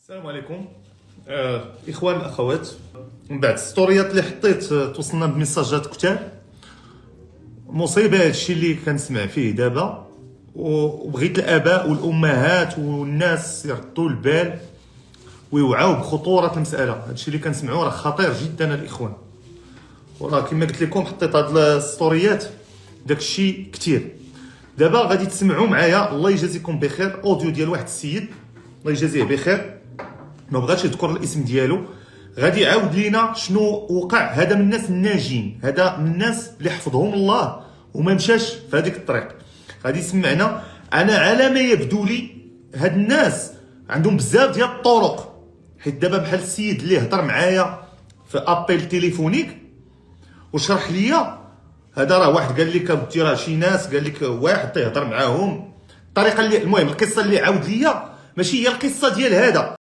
السلام عليكم. اخوان الاخوات، من بعد ستوريات اللي حطيت توصلنا بميساجات كتاب. مصيبه هادشي اللي كنسمع فيه دابا، وبغيت الاباء والامهات والناس يردوا البال ويوعاو بخطوره المساله. هادشي اللي كنسمعوه راه خطير جدا الاخوان، وراه كما قلت لكم حطيت هاد الستوريات داكشي كتير. دابا غادي تسمعوا معايا، الله يجازيكم بخير، اوديو ديال واحد السيد الله يجازيه بخير، ما بغاتش يذكر الاسم ديالو، غادي يعاود لينا شنو وقع. هذا من الناس الناجين، هذا من الناس اللي حفظهم الله وما مشاش في هذيك الطريق. غادي يسمعنا. انا على ما يبدو لي هاد الناس عندهم بزاف ديال الطرق، حيت دابا بحال السيد اللي هضر معايا في ابيل تليفونيك وشرح ليا، هذا راه واحد قال لك اودي راه شي ناس قال لك واحد تيهضر معاهم الطريقه اللي، المهم القصه اللي عاود ليا ماشي هي القصه ديال هذا.